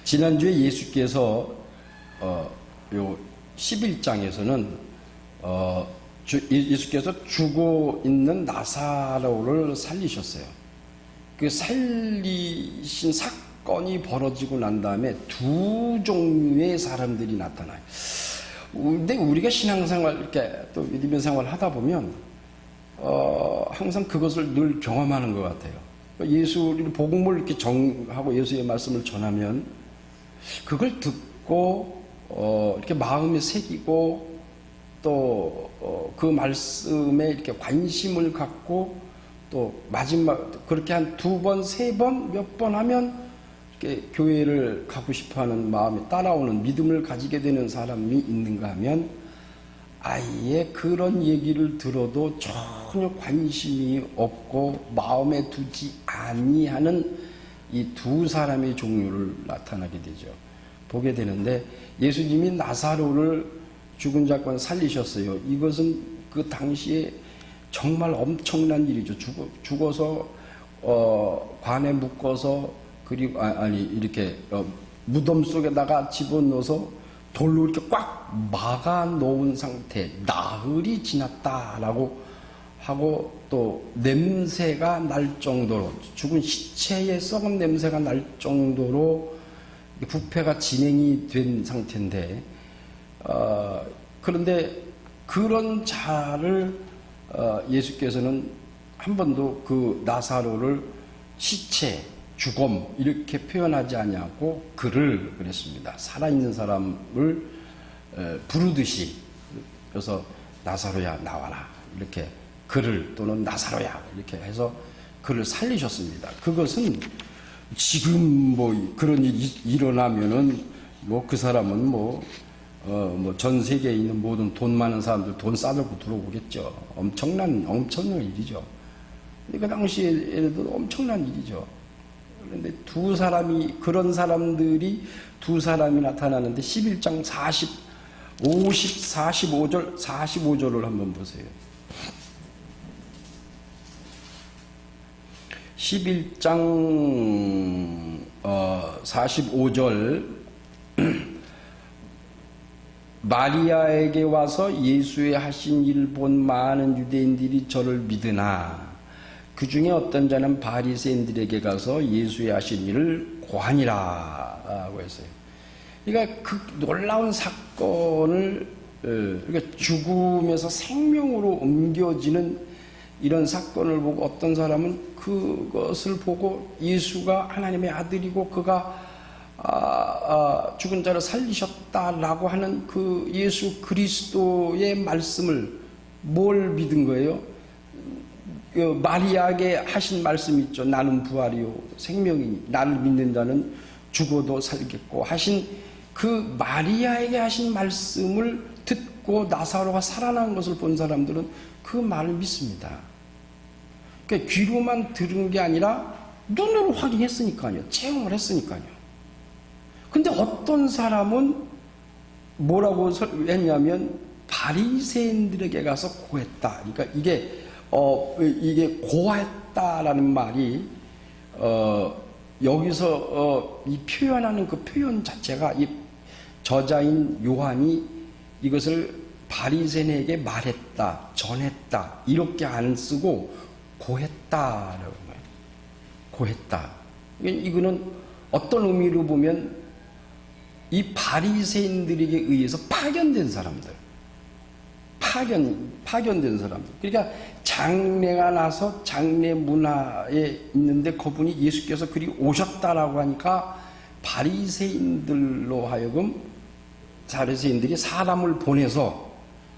지난주에 예수께서 요 11장에서는 예수께서 죽어 있는 나사로를 살리셨어요. 그 살리신 사건이 벌어지고 난 다음에 두 종류의 사람들이 나타나요. 근데 우리가 신앙생활 이렇게 또 믿음의 생활을 하다 보면 항상 그것을 늘 경험하는 것 같아요. 예수를 복음을 이렇게 정하고 예수의 말씀을 전하면 그걸 듣고 이렇게 마음에 새기고 또 그 말씀에 이렇게 관심을 갖고 또 마지막 그렇게 한 두 번, 세 번, 몇 번 하면 이렇게 교회를 가고 싶어하는 마음이 따라오는 믿음을 가지게 되는 사람이 있는가 하면 아예 그런 얘기를 들어도 전혀 관심이 없고 마음에 두지 아니하는 이 두 사람의 종류를 나타나게 되죠. 보게 되는데 예수님이 나사로를 죽은 자권 살리셨어요. 이것은 그 당시에 정말 엄청난 일이죠. 죽어서 관에 묶어서 그리고 이렇게 무덤 속에다가 집어넣어서 돌로 이렇게 꽉 막아 놓은 상태, 나흘이 지났다라고 하고 또 냄새가 날 정도로 죽은 시체의 썩은 냄새가 날 정도로 부패가 진행이 된 상태인데 그런데 그런 자를 예수께서는 한 번도 그 나사로를 시체, 죽음 이렇게 표현하지 아니하고 그를 그랬습니다. 살아있는 사람을 부르듯이 그래서 나사로야 나와라 이렇게 그를 또는 나사로야 이렇게 해서 그를 살리셨습니다. 그것은 지금 뭐 그런 일이 일어나면은 뭐 그 사람은 전 세계에 있는 모든 돈 많은 사람들 돈 싸들고 들어오겠죠. 엄청난 일이죠. 그 당시에도 엄청난 일이죠. 그런데 두 사람이, 그런 사람들이 두 사람이 나타나는데 11장 45절을 한번 보세요. 11장 45절 마리아에게 와서 예수의 하신 일을 본 많은 유대인들이 저를 믿으나 그 중에 어떤 자는 바리새인들에게 가서 예수의 하신 일을 고하니라 하고 했어요. 그러니까 그 놀라운 사건을 그러니까 죽음에서 생명으로 옮겨지는 이런 사건을 보고 어떤 사람은 그것을 보고 예수가 하나님의 아들이고 그가 죽은 자를 살리셨다라고 하는 그 예수 그리스도의 말씀을 뭘 믿은 거예요? 마리아에게 하신 말씀 있죠. 나는 부활이요 생명이니 나를 믿는 자는 죽어도 살겠고 하신 그 마리아에게 하신 말씀을 듣고 나사로가 살아난 것을 본 사람들은 그 말을 믿습니다. 그러니까 귀로만 들은 게 아니라 눈으로 확인했으니까요. 체험을 했으니까요. 근데 어떤 사람은 뭐라고 했냐면 바리새인들에게 가서 고했다. 그러니까 이게 고했다라는 말이 여기서 이 표현하는 그 표현 자체가 이 저자인 요한이 이것을 바리새인에게 말했다, 전했다 이렇게 안 쓰고 고했다라고 해요. 고했다. 이거는 어떤 의미로 보면 이 바리새인들에게 의해서 파견된 사람들, 파견된 사람들. 그러니까 장례가 나서 장례 문화에 있는데 그분이 예수께서 그리 오셨다라고 하니까 바리새인들로 하여금 바리새인들이 사람을 보내서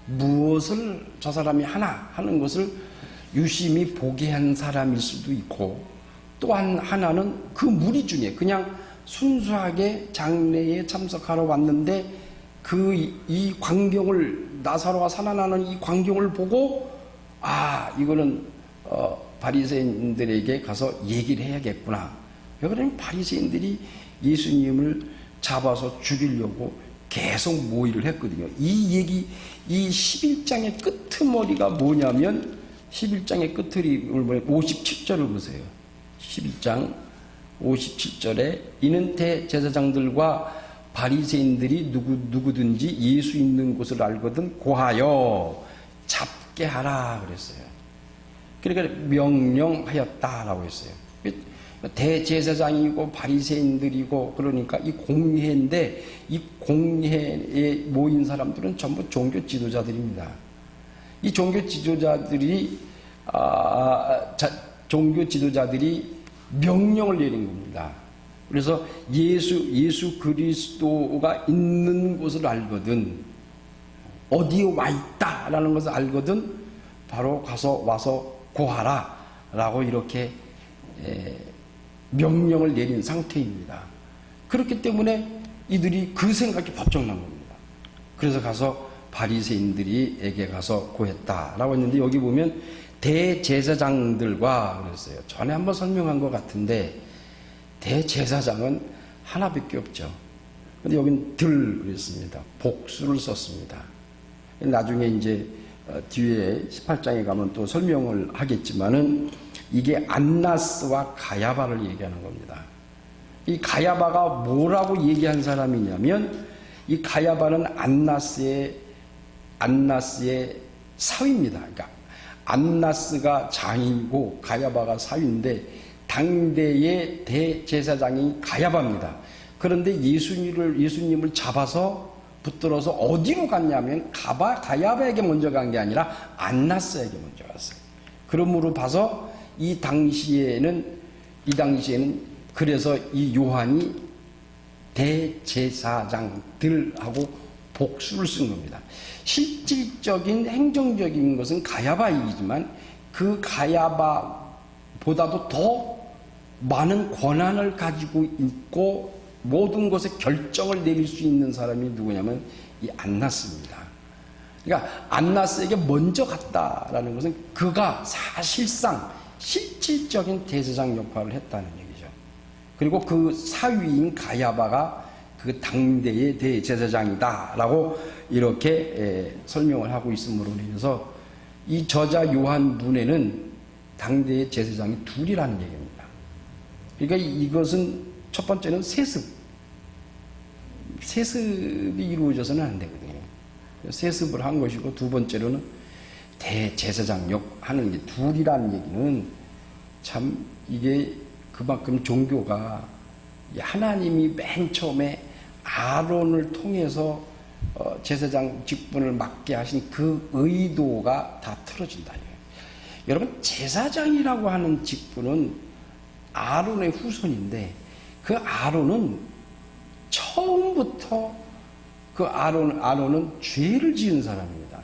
무엇을 저 사람이 하나 하는 것을 유심히 보게 한 사람일 수도 있고 또한 하나는 그 무리 중에 그냥 순수하게 장례에 참석하러 왔는데 이 광경을 나사로가 살아나는 이 광경을 보고 이거는 바리새인들에게 가서 얘기를 해야겠구나. 왜 그러냐면 바리새인들이 예수님을 잡아서 죽이려고 계속 모의를 했거든요. 이 11장의 끄트머리가 뭐냐면 11장의 끄트머리 57절을 보세요. 11장 57절에 이는 대제사장들과 바리새인들이 누구든지 예수 있는 곳을 알거든 고하여 잡게 하라 그랬어요. 그러니까 명령하였다라고 했어요. 대제사장이고 바리새인들이고 그러니까 이 공회인데 이 공회에 모인 사람들은 전부 종교 지도자들입니다. 이 종교 지도자들이 명령을 내린 겁니다. 그래서 예수 그리스도가 있는 곳을 알거든, 어디에 와 있다라는 것을 알거든 바로 와서 고하라 라고 이렇게 명령을 내린 상태입니다. 그렇기 때문에 이들이 그 생각이 번쩍 난 겁니다. 그래서 가서 바리새인들에게 가서 고했다라고 했는데, 여기 보면 대제사장들과 그랬어요. 전에 한번 설명한 것 같은데 대제사장은 하나밖에 없죠. 근데 여긴 그랬습니다. 복수를 썼습니다. 나중에 이제 뒤에 18장에 가면 또 설명을 하겠지만은 이게 안나스와 가야바를 얘기하는 겁니다. 이 가야바가 뭐라고 얘기한 사람이냐면, 이 가야바는 안나스의 사위입니다. 그러니까 안나스가 장이고 가야바가 사위인데 당대의 대제사장이 가야바입니다. 그런데 예수님을 잡아서 붙들어서 어디로 갔냐면 가야바에게 먼저 간 게 아니라 안나스에게 먼저 갔어요. 그러므로 봐서 이 당시에는 그래서 이 요한이 대제사장들하고 복수를 쓴 겁니다. 실질적인 행정적인 것은 가야바이지만 그 가야바보다도 더 많은 권한을 가지고 있고 모든 것에 결정을 내릴 수 있는 사람이 누구냐면 이 안나스입니다. 그러니까 안나스에게 먼저 갔다라는 것은 그가 사실상 실질적인 대제사장 역할을 했다는 얘기죠. 그리고 그 사위인 가야바가 그 당대의 대제사장이다라고 이렇게 설명을 하고 있으므로 인해서 이 저자 요한 눈에는 당대의 제사장이 둘이라는 얘기입니다. 그러니까 이것은 첫 번째는 세습이 이루어져서는 안 되거든요. 세습을 한 것이고, 두 번째로는 대제사장 하는 게 둘이라는 얘기는 참 이게 그만큼 종교가 하나님이 맨 처음에 아론을 통해서 제사장 직분을 맡게 하신 그 의도가 다 틀어진다. 여러분, 제사장이라고 하는 직분은 아론의 후손인데, 그 아론은 처음부터 아론은 죄를 지은 사람입니다.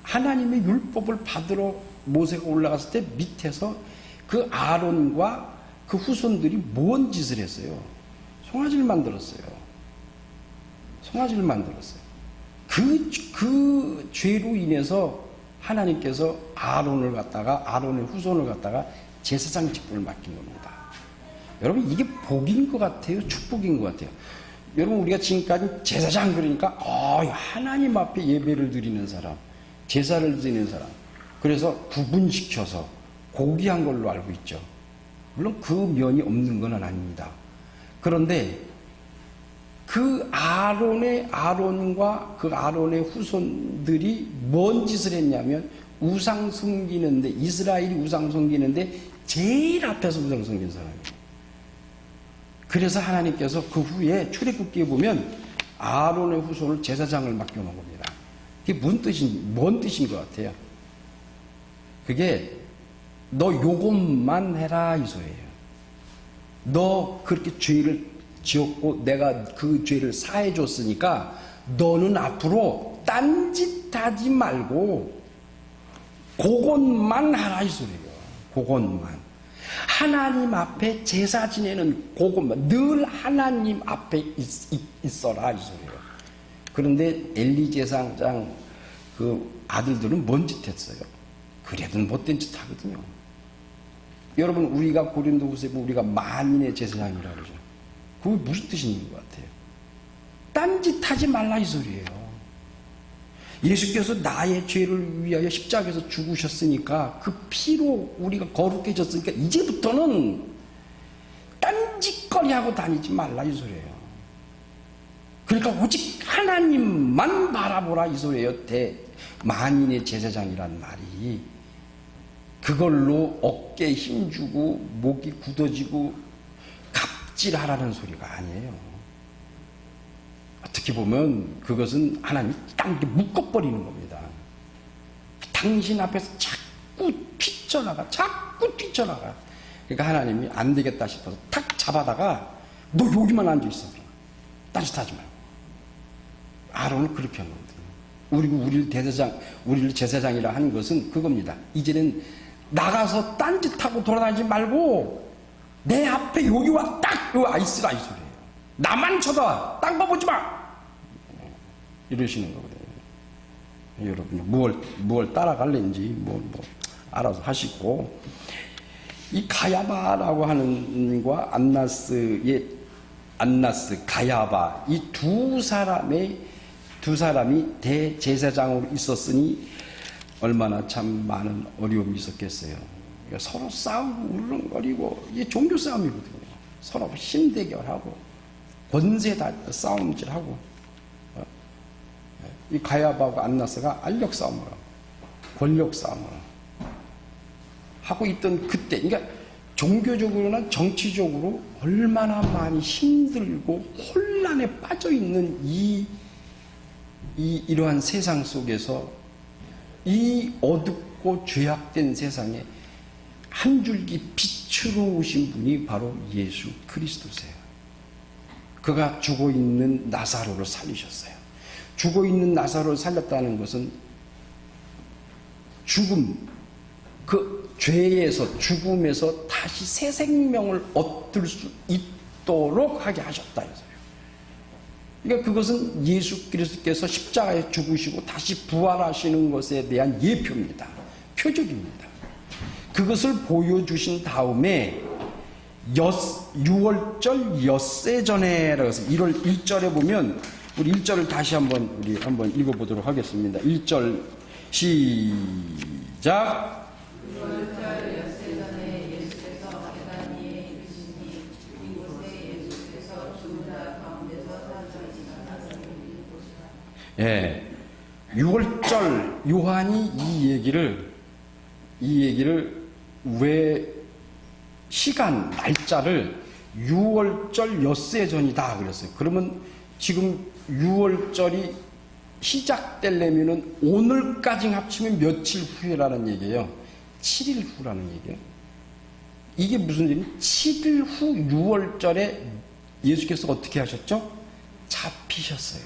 하나님의 율법을 받으러 모세가 올라갔을 때 밑에서 그 아론과 그 후손들이 뭔 짓을 했어요? 송아지를 만들었어요. 그 죄로 인해서 하나님께서 아론의 후손을 갖다가 제사장 직분을 맡긴 겁니다. 여러분, 이게 복인 것 같아요? 축복인 것 같아요? 여러분, 우리가 지금까지 제사장 그러니까 하나님 앞에 예배를 드리는 사람, 제사를 드리는 사람, 그래서 구분시켜서 고귀한 걸로 알고 있죠. 물론 그 면이 없는 건 아닙니다. 그런데 그 아론과 그 아론의 후손들이 뭔 짓을 했냐면, 우상 섬기는데, 이스라엘이 우상 섬기는데 제일 앞에서 우상 섬긴 사람이에요. 그래서 하나님께서 그 후에 출애굽기에 보면 아론의 후손을 제사장을 맡겨놓은 겁니다. 그게 뭔 뜻인 것 같아요? 그게 너 요것만 해라 이 소리예요. 너 그렇게 죄를 지었고 내가 그 죄를 사해 줬으니까 너는 앞으로 딴짓하지 말고 그것만 하라 이 소리예요. 그것만. 하나님 앞에 제사 지내는 그것만, 늘 하나님 앞에 있어라 이 소리예요. 그런데 엘리 제사장 그 아들들은 뭔 짓 했어요? 그래도 못된 짓 하거든요. 여러분, 우리가 고린도후서에 보면 우리가 만인의 제사장이라고 그러죠. 그게 무슨 뜻인 것 같아요? 딴짓 하지 말라 이 소리예요. 예수께서 나의 죄를 위하여 십자가에서 죽으셨으니까 그 피로 우리가 거룩해졌으니까 이제부터는 헛짓거리 하고 다니지 말라 이 소리예요. 그러니까 오직 하나님만 바라보라 이 소리예요. 만인의 제사장이란 말이 그걸로 어깨에 힘주고 목이 굳어지고 갑질하라는 소리가 아니에요. 어떻게 보면 그것은 하나님이 딱 묶어버리는 겁니다. 당신 앞에서 자꾸 뛰쳐나가. 그러니까 하나님이 안 되겠다 싶어서 탁 잡아다가 너 여기만 앉아있어. 딴짓하지 말고. 아론은 그렇게 한 겁니다. 우리를 제사장이라 하는 것은 그겁니다. 이제는 나가서 딴짓하고 돌아다니지 말고 내 앞에 여기 와 딱 여기 와 있으라 이 소리예요. 나만 쳐다봐. 딴 거 보지 마. 이러시는 거거든요. 여러분 무얼 따라갈는지 뭐 알아서 하시고, 이 가야바라고 하는 과 안나스 가야바 이 두 사람이 대제사장으로 있었으니 얼마나 참 많은 어려움이 있었겠어요. 그러니까 서로 싸우고 울렁거리고 이게 종교 싸움이거든요. 서로 힘대결하고 권세다 싸움질하고, 이 가야바와 안나스가 알력 싸움을 하고 권력 싸움을 하고 있던 그때, 그러니까 종교적으로나 정치적으로 얼마나 많이 힘들고 혼란에 빠져 있는 이러한 세상 속에서 이 어둡고 죄악된 세상에 한 줄기 빛으로 오신 분이 바로 예수 그리스도세요. 그가 죽어있는 나사로를 살리셨어요. 죽어있는 나사로를 살렸다는 것은 그 죄에서 죽음에서 다시 새 생명을 얻을 수 있도록 하게 하셨다. 그러니까 그것은 예수 그리스도께서 십자가에 죽으시고 다시 부활하시는 것에 대한 예표입니다. 표적입니다. 그것을 보여주신 다음에 6월절 엿새전에라고 해서 1월 1절에 보면, 우리 1절을 다시 한번 읽어보도록 하겠습니다. 1절 시작. 6월절 엿새전에 예수께서 베다니에 이르시니 이곳에 예수께서 죽은 자 가운데서 사라지시다가 생긴 곳이라. 예, 6월절 요한이 이 얘기를 왜 시간 날짜를 6월절 엿새전이다 그랬어요. 그러면 지금 6월절이 시작되려면은 오늘까지 합치면 며칠 후라는 얘기예요. 7일 후라는 얘기예요. 이게 무슨 일이냐? 7일 후 6월절에 예수께서 어떻게 하셨죠? 잡히셨어요.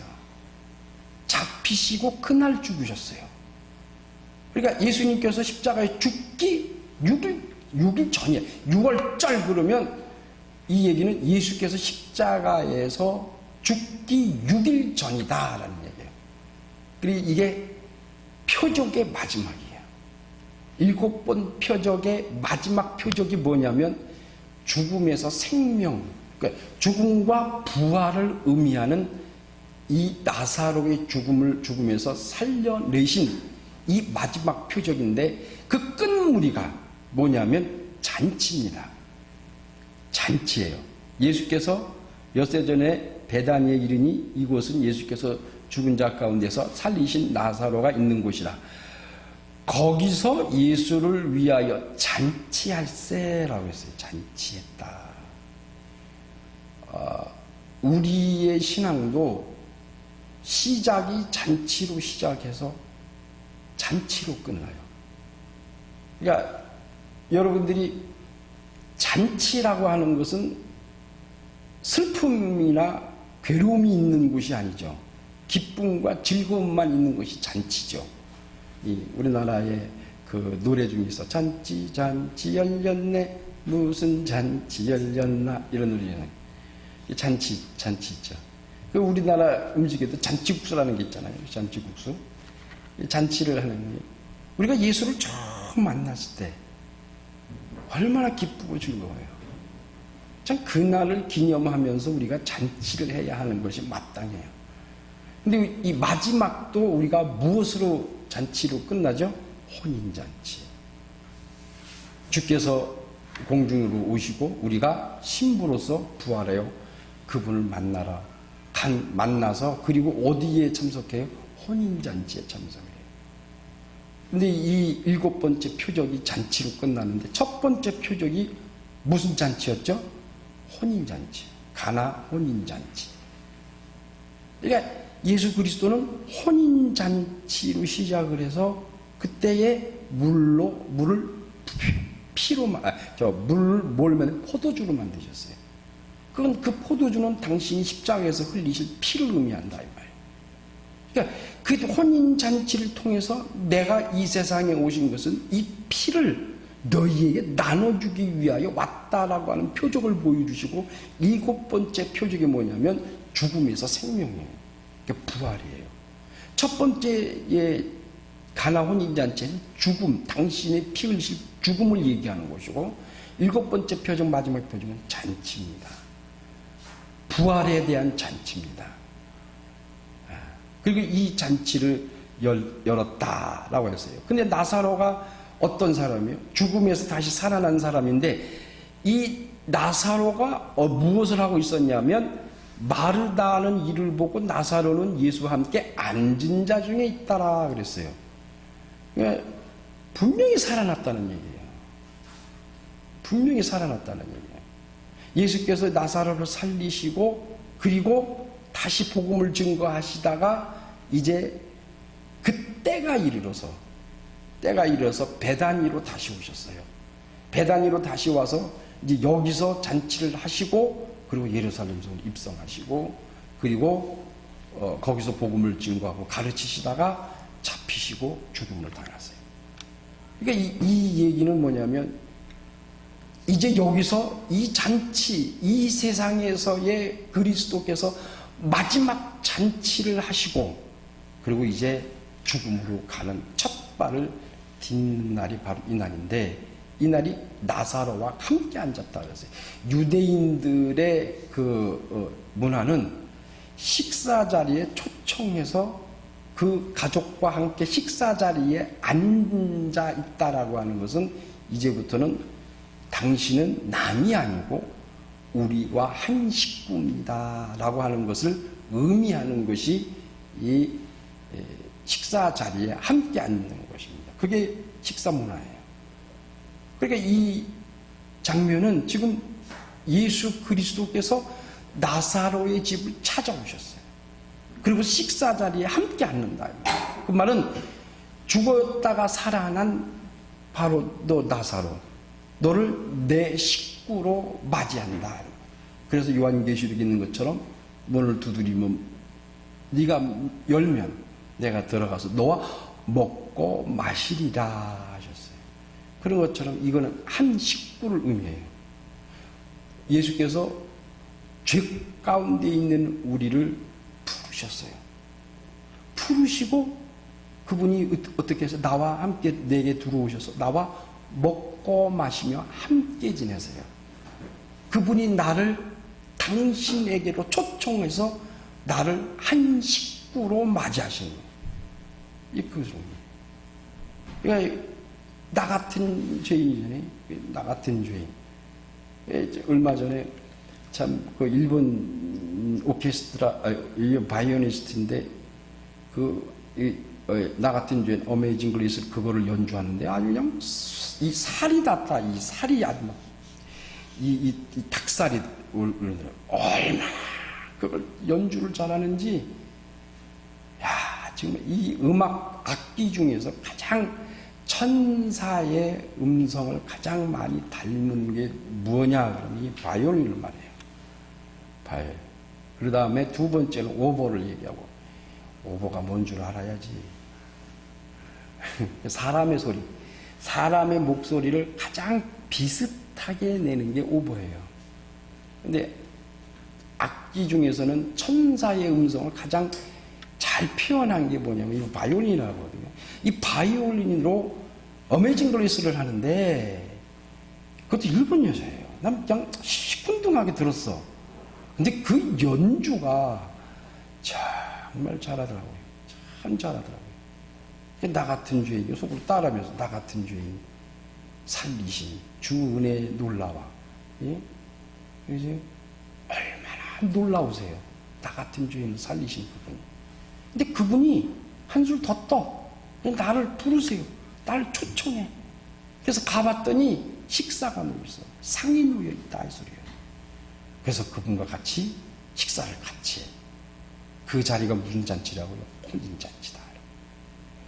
잡히시고 그날 죽으셨어요. 그러니까 예수님께서 십자가에 죽기 6일 전이에요. 6월절 그러면 이 얘기는 예수께서 십자가에서 죽기 6일 전이다라는 얘기예요. 그리고 이게 표적의 마지막이에요. 7번 표적의 마지막 표적이 뭐냐면 죽음에서 생명, 그러니까 죽음과 부활을 의미하는 이 나사로의 죽음에서 살려내신 이 마지막 표적인데, 그 끝무늬가 뭐냐면 잔치입니다. 잔치예요. 예수께서 엿새전에 베다니에 이르니 이곳은 예수께서 죽은 자 가운데서 살리신 나사로가 있는 곳이라. 거기서 예수를 위하여 잔치할세라고 했어요. 잔치했다. 우리의 신앙도 시작이 잔치로 시작해서 잔치로 끝나요. 그러니까 여러분들이 잔치라고 하는 것은 슬픔이나 괴로움이 있는 곳이 아니죠. 기쁨과 즐거움만 있는 것이 잔치죠. 우리나라의 그 노래 중에 있어. 잔치 잔치 열렸네 무슨 잔치 열렸나 이런 노래잖아요. 잔치 있죠. 그 우리나라 음식에도 잔치국수라는 게 있잖아요. 잔치국수. 잔치를 하는 거예요. 우리가 예수를 처음 만났을 때 얼마나 기쁘고 즐거워요. 참 그날을 기념하면서 우리가 잔치를 해야 하는 것이 마땅해요. 근데 이 마지막도 우리가 무엇으로 잔치로 끝나죠? 혼인잔치. 주께서 공중으로 오시고 우리가 신부로서 부활해요. 그분을 만나서 그리고 어디에 참석해요? 혼인잔치에 참석해요. 근데 이 7번째 표적이 잔치로 끝났는데 첫 번째 표적이 무슨 잔치였죠? 혼인잔치. 가나 혼인잔치. 그러니까 예수 그리스도는 혼인잔치로 시작을 해서 그때의 물을 피로 물을 몰면 포도주로 만드셨어요. 그건 그 포도주는 당신이 십자가에서 흘리실 피를 의미한다 이 말이에요. 그러니까 그 혼인잔치를 통해서 내가 이 세상에 오신 것은 이 피를 너희에게 나눠주기 위하여 왔다라고 하는 표적을 보여주시고 7번째 표적이 뭐냐면 죽음에서 생명이에요. 그러니까 부활이에요. 첫 번째의 가나 혼인잔치는 죽음, 당신의 피 흘리실 죽음을 얘기하는 것이고 7번째 표적, 마지막 표적은 잔치입니다. 부활에 대한 잔치입니다. 그리고 이 잔치를 열었다라고 했어요. 근데 나사로가 어떤 사람이에요? 죽음에서 다시 살아난 사람인데 이 나사로가 무엇을 하고 있었냐면 마르다는 이를 보고 나사로는 예수와 함께 앉은 자 중에 있다라 그랬어요. 그러니까 분명히 살아났다는 얘기예요. 분명히 살아났다는 얘기예요. 예수께서 나사로를 살리시고 그리고 다시 복음을 증거하시다가 이제 그때가 이르러서 베다니로 다시 오셨어요. 베다니로 다시 와서 이제 여기서 잔치를 하시고 그리고 예루살렘 성으로 입성하시고 그리고 거기서 복음을 증거하고 가르치시다가 잡히시고 죽음을 당하세요. 그러니까 이 얘기는 뭐냐면 이제 여기서 이 잔치, 이 세상에서의 그리스도께서 마지막 잔치를 하시고 그리고 이제 죽음으로 가는 첫 발을 딛는 날이 바로 이 날인데 이 날이 나사로와 함께 앉았다 그랬어요. 유대인들의 문화는 식사 자리에 초청해서 그 가족과 함께 식사 자리에 앉아 있다라고 하는 것은 이제부터는 당신은 남이 아니고 우리와 한 식구입니다 라고 하는 것을 의미하는 것이 이 식사 자리에 함께 앉는 것입니다. 그게 식사 문화예요. 그러니까 이 장면은 지금 예수 그리스도께서 나사로의 집을 찾아오셨어요. 그리고 식사 자리에 함께 앉는다. 그 말은 죽었다가 살아난 바로 너 나사로, 너를 내 식구로 맞이한다. 그래서 요한계시록에 있는 것처럼 문을 두드리면 네가 열면 내가 들어가서 너와 먹고 마시리라 하셨어요. 그런 것처럼 이거는 한 식구를 의미해요. 예수께서 죄 가운데 있는 우리를 부르셨어요. 부르시고 그분이 어떻게 해서 나와 함께 내게 들어오셔서 나와 먹고 마시며 함께 지내세요. 그분이 나를 당신에게로 초청해서 나를 한 식구로 맞이하시는 거예요. 이 그것입니다. 그러니까 나 같은 죄인이잖아요. 나 같은 죄인. 얼마 전에 참 그 일본 오케스트라, 바이오니스트인데 나 같은 죄인 어메이징 그레이스 그거를 연주하는데 아주 그냥 이 살이 닿다. 이 살이 아주 막 이 닭살이 얼마나 그걸 연주를 잘하는지 정말 이 음악 악기 중에서 가장 천사의 음성을 가장 많이 닮은 게 뭐냐 그러면 이 바이올린을 말해요. 바이올린. 그 다음에 두 번째는 오보를 얘기하고 오보가 뭔 줄 알아야지. 사람의 소리, 사람의 목소리를 가장 비슷하게 내는 게 오보예요. 근데 악기 중에서는 천사의 음성을 가장 잘 표현한 게 뭐냐면 이 바이올린이라고 하거든요. 이 바이올린으로 어메이징 그레이스를 하는데 그것도 일본 여자예요. 난 그냥 시큰둥하게 들었어. 근데 그 연주가 정말 잘하더라고요. 참 잘하더라고요. 나 같은 죄인, 속으로 따라하면서 나 같은 죄인. 살리시니 주 은혜 놀라와. 예? 이제 얼마나 놀라우세요. 나 같은 죄인을 살리신 그분이. 근데 그분이 한술 더 떠. 나를 부르세요. 나를 초청해. 그래서 가봤더니 식사가 놓여있어. 상이 놓여있다 이 소리예요. 그래서 그분과 같이 식사를 같이 해. 그 자리가 무슨 잔치라고요? 혼인잔치다.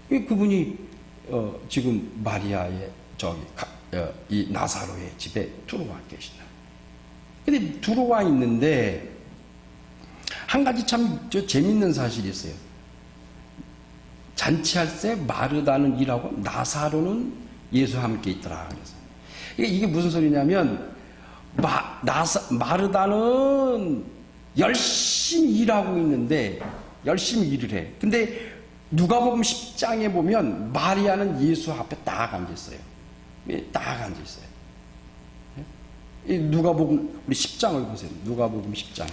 그분이 지금 마리아의 이 나사로의 집에 들어와 계시나. 근데 들어와 있는데 한 가지 참 재밌는 사실이 있어요. 잔치할 때 마르다는 일하고 나사로는 예수와 함께 있더라. 그래서 이게 무슨 소리냐면 마르다는 열심히 일하고 있는데 열심히 일을 해. 근데 누가복음 10장에 보면 마리아는 예수 앞에 딱 앉아 있어요. 딱 앉아 있어요. 누가복음 우리 10장을 보세요. 누가복음 10장.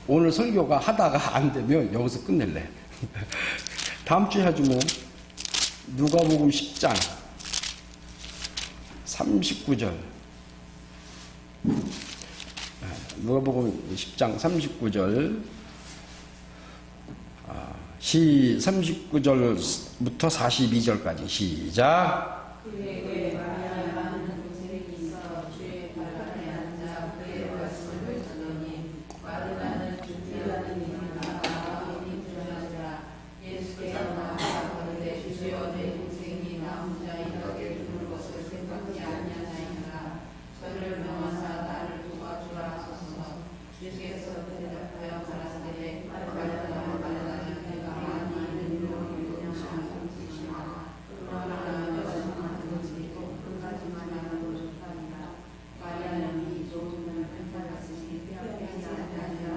오늘 설교가 하다가 안 되면 여기서 끝낼래. 다음 주에 하지 뭐. 누가복음 10장 39절. 누가복음 10장 39절. 39절부터 42절까지 시작. 그에게 마리아라는 동생이 있어 주의 발판에 앉아 그의 말씀을 듣더니 마르다는 준비하는 일을 나가 어디 들어가니라. 예수께서 나아가 가로되 주여 내 동생이 나 혼자 이렇게 죽을 것을 생각지 아니하나이까 저를 명하사 나를 도와주라 하소서. 예수께서 대답하여 가라사대 마르다는 내가 많이 있는 일로 용서하는 것이나 그러나 여자만 것이고 한 가지만 하는 것이니라. 마리아는 이 좋은 판단하시니 빼앗기지 아니하니라.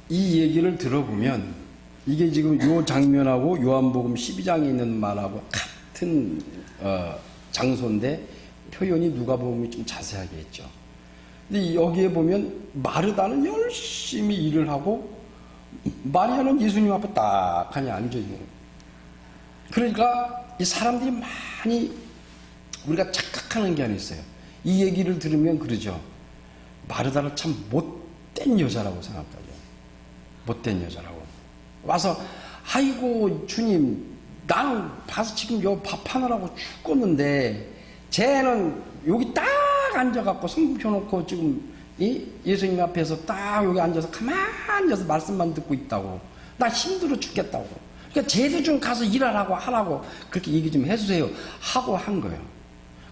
이 얘기를 들어보면 이게 지금 요 장면하고 요한복음 12장에 있는 말하고 같은 장소인데 표현이 누가복음이 좀 자세하게 했죠. 근데 여기에 보면 마르다는 열심히 일을 하고 마리아는 예수님 앞에 딱 하니 앉아있는 거예요. 그러니까 이 사람들이 많이 우리가 착각하는 게 하나 있어요. 이 얘기를 들으면 그러죠. 마르다를 참 못된 여자라고 생각하죠. 못된 여자라고. 와서 아이고 주님 나는 봐서 지금 요 밥하느라고 죽겠는데 쟤는 여기 딱 앉아갖고 성경 펴놓고 지금 예수님 앞에서 딱 여기 앉아서 가만히 앉아서 말씀만 듣고 있다고. 나 힘들어 죽겠다고. 그러니까 쟤도 좀 가서 일하라고 하라고 그렇게 얘기 좀 해주세요 하고 한 거예요.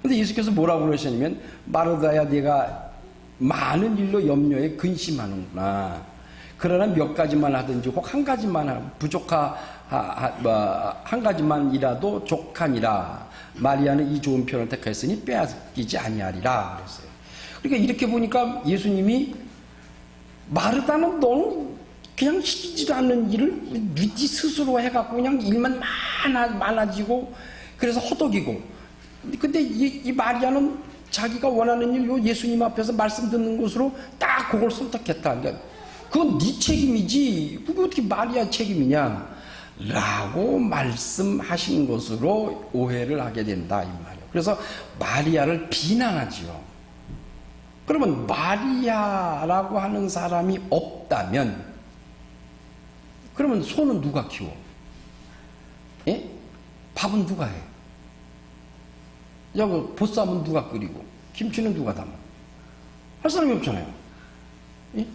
근데 예수께서 뭐라고 그러셨냐면 마르다야 네가 많은 일로 염려에 근심하는구나. 그러나 몇 가지만 하든지 혹 한 가지만 한 가지만이라도 족하니라. 마리아는 이 좋은 편을 택하였으니 빼앗기지 아니하리라 그랬어요. 그러니까 이렇게 보니까 예수님이 마르다는 너는 그냥 시키지도 않는 일을 네 스스로 해갖고 그냥 일만 많아지고 그래서 허덕이고. 근데 이 마리아는 자기가 원하는 일, 요 예수님 앞에서 말씀 듣는 것으로 딱 그걸 선택했다. 그러니까 그건 네 책임이지 그게 어떻게 마리아 책임이냐 라고 말씀하신 것으로 오해를 하게 된다 이 말이에요. 그래서 마리아를 비난하지요. 그러면 마리아라고 하는 사람이 없다면 그러면 소는 누가 키워? 예? 밥은 누가 해? 여기 보쌈은 누가 끓이고 김치는 누가 담아? 할 사람이 없잖아요. 예?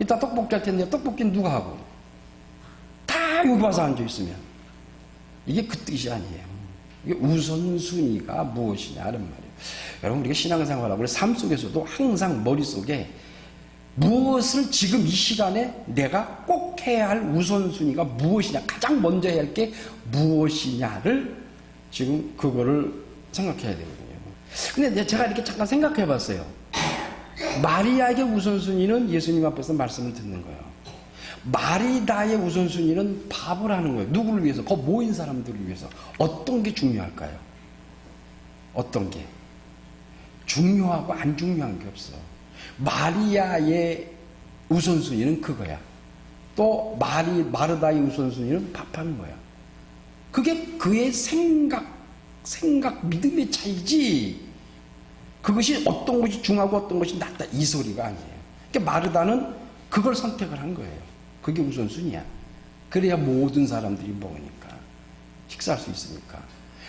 이따 떡볶이 할 텐데 떡볶이는 누가 하고? 다 여기 와서 앉아있으면 이게 그 뜻이 아니에요. 이게 우선순위가 무엇이냐는 말이에요. 여러분 우리가 신앙생활하고 우리 삶 속에서도 항상 머릿속에 무엇을 지금 이 시간에 내가 꼭 해야 할 우선순위가 무엇이냐, 가장 먼저 해야 할 게 무엇이냐를 지금 그거를 생각해야 되거든요. 근데 제가 이렇게 잠깐 생각해 봤어요. 마리아에게 우선순위는 예수님 앞에서 말씀을 듣는 거예요. 마리다의 우선순위는 밥을 하는 거예요. 누구를 위해서? 거 모인 사람들을 위해서. 어떤 게 중요할까요? 어떤 게? 중요하고 안 중요한 게 없어. 마리아의 우선순위는 그거야. 또 마르다의 우선순위는 밥하는 거야. 그게 그의 생각, 믿음의 차이지, 그것이 어떤 것이 중하고 어떤 것이 낫다, 이 소리가 아니에요. 그러니까 마르다는 그걸 선택을 한 거예요. 그게 우선순위야. 그래야 모든 사람들이 먹으니까, 식사할 수 있으니까.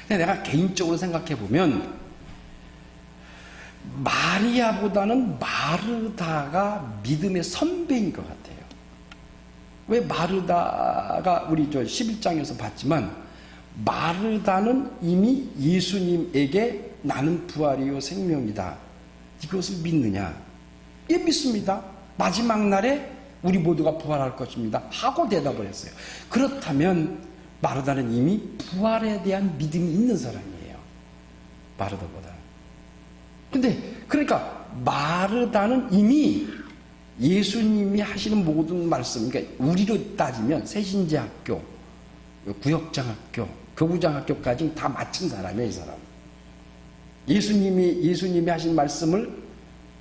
근데 내가 개인적으로 생각해 보면 마리아보다는 마르다가 믿음의 선배인 것 같아요. 왜 마르다가 우리 11장에서 봤지만, 마르다는 이미 예수님에게 나는 부활이요 생명이다, 이것을 믿느냐? 예, 믿습니다. 마지막 날에 우리 모두가 부활할 것입니다 하고 대답을 했어요. 그렇다면 마르다는 이미 부활에 대한 믿음이 있는 사람이에요, 마르다보다. 근데 그러니까 마르다는 이미 예수님이 하시는 모든 말씀, 그러니까 우리로 따지면 새신자학교, 구역장학교, 교부장학교까지 다 마친 사람이에요, 이 사람. 예수님이 하신 말씀을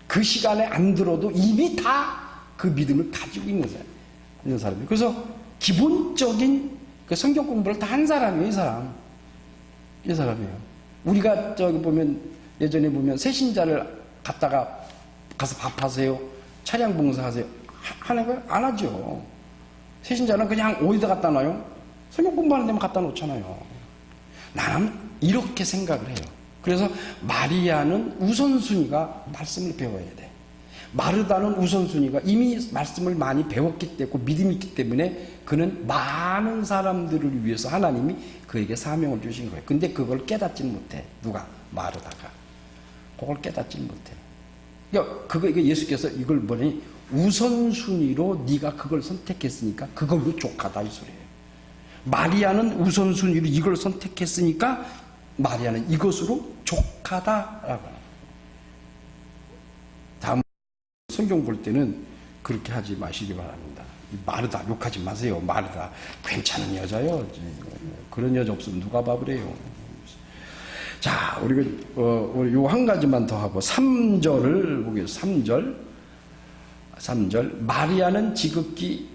그 시간에 안 들어도 이미 다 그 믿음을 가지고 있는 사람이에요. 그래서 기본적인 그 성경 공부를 다 한 사람이에요, 이 사람. 이 사람이에요. 우리가 예전에 보면 새신자를 가서 밥하세요, 차량 봉사하세요 하는 거 안 하죠. 새신자는 그냥 어디다 갖다 놔요? 성경 공부하는 데만 갖다 놓잖아요. 나는 이렇게 생각을 해요. 그래서 마리아는 우선순위가 말씀을 배워야 돼. 마르다는 우선순위가 이미 말씀을 많이 배웠기 때문에, 믿음이 있기 때문에 그는 많은 사람들을 위해서 하나님이 그에게 사명을 주신 거예요. 근데 그걸 깨닫지는 못해. 누가? 마르다가. 그걸 깨닫지는 못해. 그러니까 예수께서 이걸 뭐니? 우선순위로 네가 그걸 선택했으니까 그걸로 족하다, 이 소리예요. 마리아는 우선순위로 이걸 선택했으니까 마리아는 이것으로 족하다라고. 다음 성경 볼 때는 그렇게 하지 마시기 바랍니다. 마르다 욕하지 마세요. 마르다 괜찮은 여자요. 그런 여자 없으면 누가 밥을 해요. 자, 우리 요 한 가지만 더 하고 3절을 보겠습니다. 3절. 마리아는 지극히,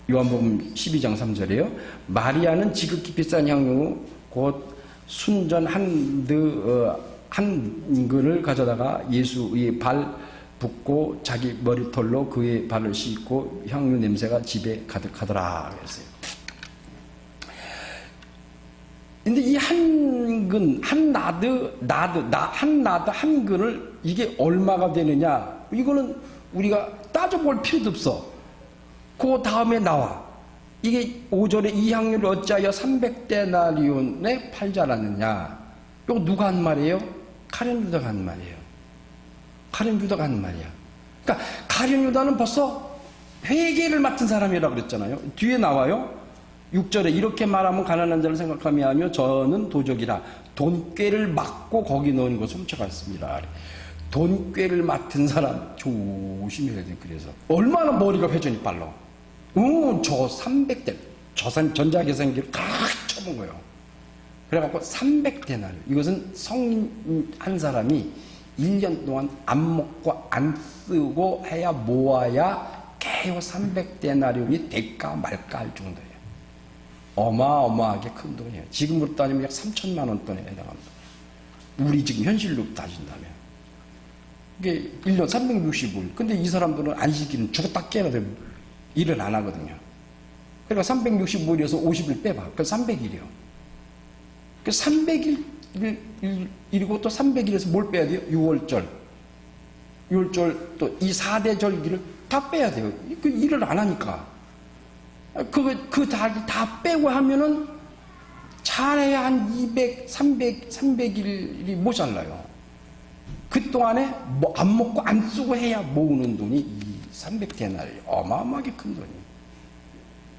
요한복음 12장 3절이에요. 마리아는 지극히 비싼 향유 곧 순전 한 근을 가져다가 예수의 발 붓고 자기 머리털로 그의 발을 씻고 향유 냄새가 집에 가득하더라 그랬어요. 근데 이 한 근, 한 근을 이게 얼마가 되느냐? 이거는 우리가 따져볼 필요도 없어. 그 다음에 나와. 이게 5절에 이 향유를 어찌하여 300데나리온에 팔지 않았느냐? 이거 누가 한 말이에요? 가룟 유다가 한 말이에요. 가룟 유다가 한 말이야. 그러니까 가룟 유다는 벌써 회계를 맡은 사람이라고 그랬잖아요. 뒤에 나와요. 6절에 이렇게 말하면 가난한 자를 생각하며 하며 저는 도적이라 돈꾀를 맡고 거기 넣은 것을 훔쳐갔습니다. 돈꾀를 맡은 사람 조심해야 돼. 그래서 얼마나 머리가 회전이 빨라. 저 300대 전자계산기를 탁 쳐본 거예요. 그래갖고 300데나리. 이것은 성인 한 사람이 1년 동안 안 먹고 안 쓰고 해야 모아야 개요 300데나리온이 될까 말까 할 정도예요. 어마어마하게 큰 돈이에요. 지금으로 따지면 약 3천만 원 돈에 해당합니다. 우리 지금 현실로 따진다면. 이게 1년 365일. 근데 이 사람들은 안식일은 죽었다 깨어나도 일을 안 하거든요. 그러니까 365일에서 50일 빼봐. 그 300일이요. 그 300일이고 또 300일에서 뭘 빼야 돼요? 6월절 또 이 4대 절기를 다 빼야 돼요. 그 일을 안 하니까. 그 다 빼고 하면은 잘해야 한 300일이 모자라요. 그 동안에 안 먹고 안 쓰고 해야 모으는 돈이 이 300데나리. 어마어마하게 큰 돈이에요.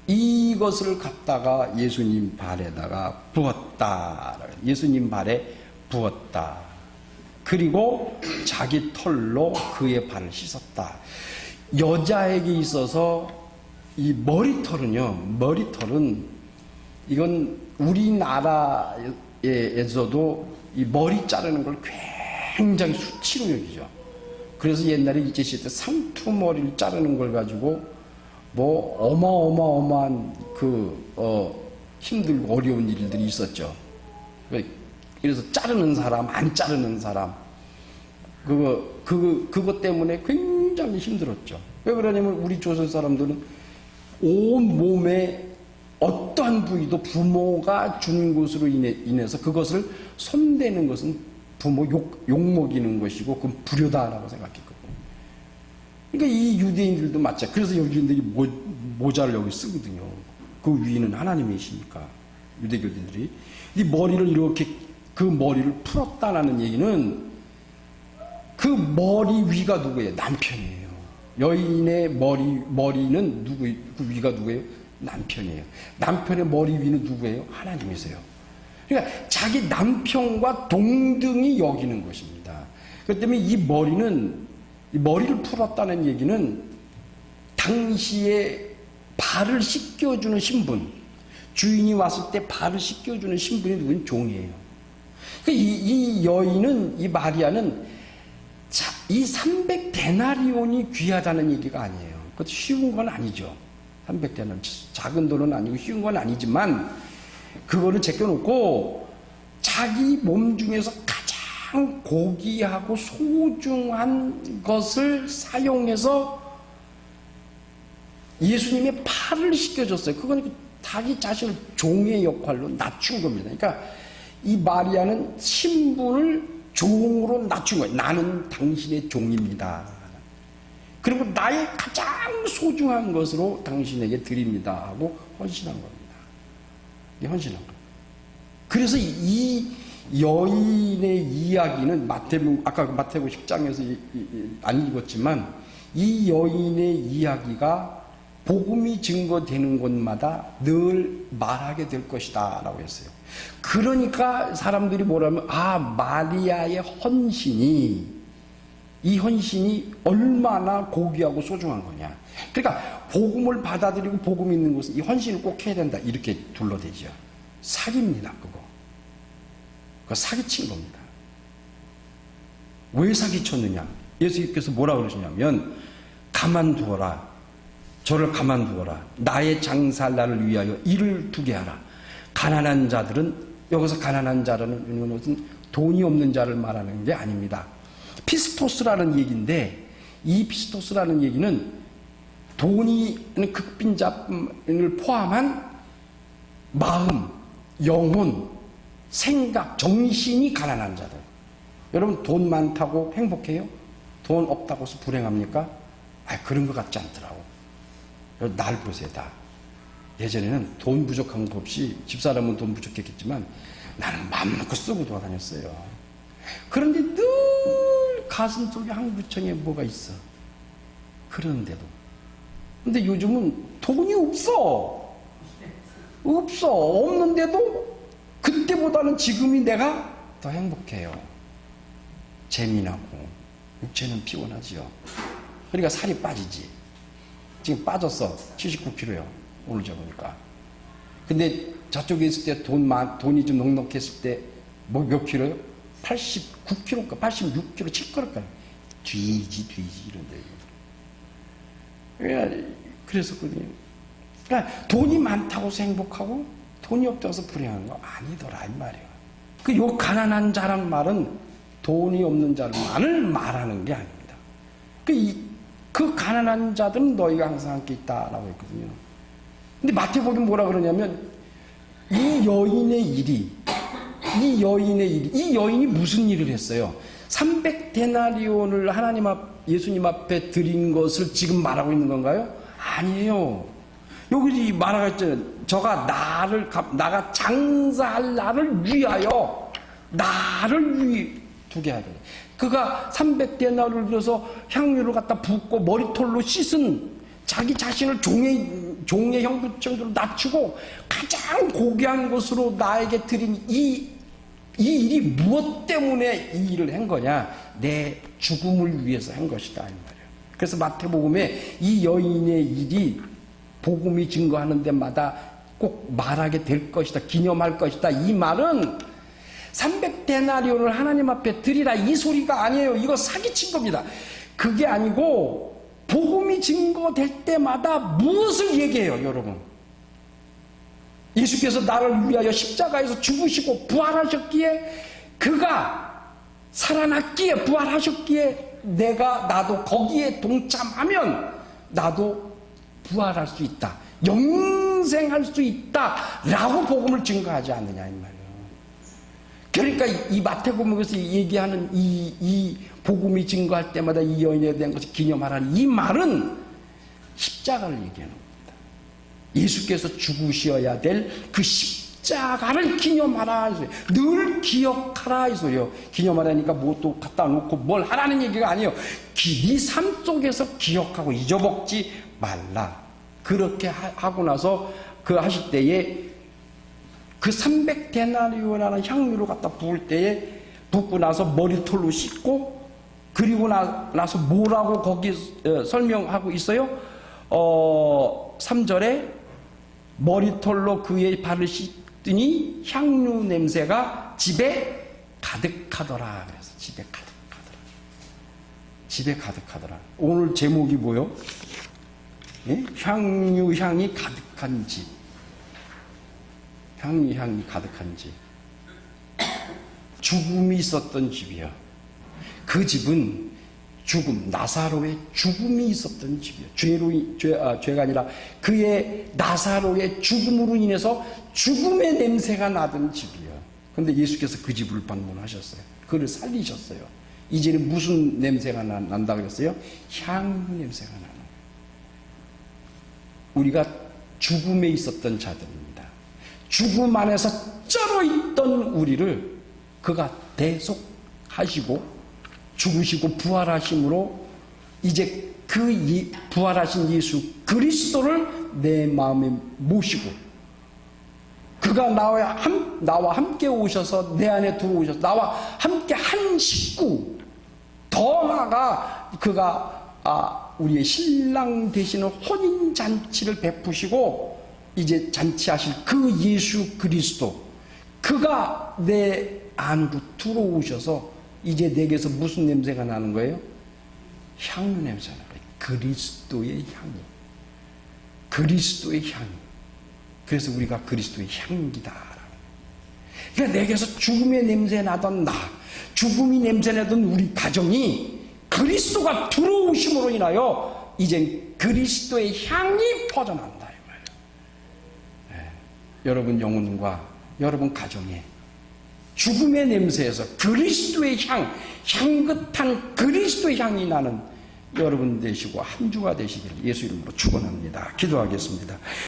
이것을 갖다가 예수님 발에다가 부었다. 예수님 발에 부었다. 그리고 자기 털로 그의 발을 씻었다. 여자에게 있어서 이 머리털은 이건 우리나라에서도 이 머리 자르는 걸 굉장히 수치로 여기죠. 그래서 옛날에 일제 시대 때 상투머리를 자르는 걸 가지고 뭐 어마어마한 힘들고 어려운 일들이 있었죠. 그래서 자르는 사람, 안 자르는 사람, 그것 때문에 굉장히 힘들었죠. 왜 그러냐면 우리 조선 사람들은 온 몸에 어떠한 부위도 부모가 준 것으로 인해서 그것을 손대는 것은 부모 욕먹이는 것이고 그건 불효다라고 생각했거든요. 그러니까 이 유대인들도 마찬가지. 그래서 유대인들이 모자를 여기 쓰거든요. 그 위는 하나님이시니까 유대교인들이 이 머리를 이렇게 그 머리를 풀었다라는 얘기는 그 머리 위가 누구예요? 남편이에요. 여인의 머리는 그 위가 누구예요? 남편이에요. 남편의 머리 위는 누구예요? 하나님이세요. 그러니까 자기 남편과 동등히 여기는 것입니다. 그렇기 때문에 이 머리를 풀었다는 얘기는 당시에 발을 씻겨주는 신분, 주인이 왔을 때 발을 씻겨주는 신분이 누구는 종이에요. 그러니까 이 여인은, 이 마리아는 이 300데나리온이 귀하다는 얘기가 아니에요. 그것도 쉬운 건 아니죠. 300데나리온, 작은 돈은 아니고 쉬운 건 아니지만 그거를 제껴놓고 자기 몸 중에서 가장 고귀하고 소중한 것을 사용해서 예수님의 팔을 씻겨줬어요. 그건 자기 자신을 종의 역할로 낮춘 겁니다. 그러니까 이 마리아는 신분을 종으로 낮춘 거예요. 나는 당신의 종입니다. 그리고 나의 가장 소중한 것으로 당신에게 드립니다 하고 헌신한 겁니다. 헌신한 거예요. 그래서 이 여인의 이야기는 아까 마태복음 10장에서 안 읽었지만 이 여인의 이야기가 복음이 증거되는 곳마다 늘 말하게 될 것이다 라고 했어요. 그러니까 사람들이 뭐라면 마리아의 이 헌신이 얼마나 고귀하고 소중한 거냐. 그러니까 복음을 받아들이고 복음 있는 곳은 이 헌신을 꼭 해야 된다 이렇게 둘러대죠. 사기입니다. 그거 사기친 겁니다. 왜 사기쳤느냐. 예수님께서 뭐라 그러시냐면 가만두어라. 저를 가만두어라. 나의 장사할 날을 위하여 일을 두게 하라. 가난한 자들은, 여기서 가난한 자라는 것은 돈이 없는 자를 말하는 게 아닙니다. 피스토스라는 얘기인데, 이 피스토스라는 얘기는 돈이 극빈자를 포함한 마음, 영혼, 생각, 정신이 가난한 자들. 여러분 돈 많다고 행복해요? 돈 없다고 해서 불행합니까? 그런 것 같지 않더라고. 날 보세요. 다 예전에는 돈 부족한 거 없이, 집사람은 돈 부족했겠지만 나는 마음 놓고 쓰고 돌아다녔어요. 그런데 늘 가슴 속에 항구청에 뭐가 있어. 그러는데도. 근데 요즘은 돈이 없어. 없는데도 그때보다는 지금이 내가 더 행복해요. 재미나고 육체는 피곤하지요. 그러니까 살이 빠지지. 지금 빠졌어. 79kg요. 오늘 재보니까. 근데 저쪽에 있을 때 돈이 좀 넉넉했을 때 몇 킬로요? 89kg, 86kg, 7kg. 뒤지 이런데. 그랬었거든요. 그러니까 돈이 많다고 해서 행복하고 돈이 없다고 해서 불행한 거 아니더라 이 말이에요. 요 가난한 자란 말은 돈이 없는 자를 말하는 게 아닙니다. 그 가난한 자들은 너희가 항상 함께 있다라고 했거든요. 근데 마태복음 뭐라 그러냐면 이 여인이 무슨 일을 했어요? 300데나리온을 예수님 앞에 드린 것을 지금 말하고 있는 건가요? 아니에요. 여기 말하고 있잖아요. 나가 장사할 날을 위하여 나를 두게 하거든요. 그가 300데나리온을 들여서 향유를 갖다 붓고 머리털로 씻은 자기 자신을 종의 형부정도로 낮추고 가장 고귀한 것으로 나에게 드린 이 일이 무엇 때문에 이 일을 한 거냐? 내 죽음을 위해서 한 것이다 이 말이에요. 그래서 마태복음에 이 여인의 일이 복음이 증거하는 데마다 꼭 말하게 될 것이다, 기념할 것이다. 이 말은 300데나리온을 하나님 앞에 드리라 이 소리가 아니에요. 이거 사기친 겁니다. 그게 아니고 복음이 증거될 때마다 무엇을 얘기해요, 여러분? 예수께서 나를 위하여 십자가에서 죽으시고 부활하셨기에, 그가 살아났기에, 부활하셨기에 나도 거기에 동참하면 나도 부활할 수 있다, 영생할 수 있다라고 복음을 증거하지 않느냐 이 말이에요. 그러니까 이 마태복음에서 얘기하는 이 복음이 증거할 때마다 이 여인에 대한 것을 기념하라는 이 말은 십자가를 얘기하는 겁니다. 예수께서 죽으셔야 될 그 십자가를 기념하라, 늘 기억하라 이 소리요. 기념하라니까 뭐 또 갖다 놓고 뭘 하라는 얘기가 아니에요. 네 삶 속에서 기억하고 잊어먹지 말라. 그렇게 하고 나서 그 하실 때에 그 300데나리온이라는 향유를 갖다 부을 때에, 붓고 나서 머리털로 씻고, 그리고 나서 뭐라고 거기 설명하고 있어요? 3절에 머리털로 그의 발을 씻더니 향유 냄새가 집에 가득하더라. 그래서 집에 가득하더라. 집에 가득하더라. 오늘 제목이 뭐요? 예? 향유향이 가득한 집. 향유향이 가득한 집. 죽음이 있었던 집이요. 그 집은 죽음, 나사로의 죽음이 있었던 집이요. 죄가 아니라 그의 나사로의 죽음으로 인해서 죽음의 냄새가 나던 집이요. 그런데 예수께서 그 집을 방문하셨어요. 그를 살리셨어요. 이제는 무슨 냄새가 난다 그랬어요? 향유 냄새가 나는 거예요. 우리가 죽음에 있었던 자들입니다. 죽음 안에서 쩔어 있던 우리를 그가 대속하시고 죽으시고 부활하심으로 이제 그 부활하신 예수 그리스도를 내 마음에 모시고, 그가 나와 함께 오셔서 내 안에 들어오셔서 나와 함께 한 식구, 더 나아가 그가 우리의 신랑 되시는 혼인잔치를 베푸시고 이제 잔치하실 그 예수 그리스도, 그가 내 안으로 들어오셔서 이제 내게서 무슨 냄새가 나는 거예요? 향유 냄새가 나는 거예요. 그리스도의 향이. 그리스도의 향이. 그래서 우리가 그리스도의 향기다. 그러니까 내게서 죽음의 냄새 나던 죽음이 냄새 나던 우리 가정이 그리스도가 들어오심으로 인하여 이젠 그리스도의 향이 퍼져난다 이 말이에요. 네. 여러분 영혼과 여러분 가정에 죽음의 냄새에서 그리스도의 향긋한 그리스도의 향이 나는 여러분 되시고 한 주가 되시기를 예수 이름으로 축원합니다. 기도하겠습니다.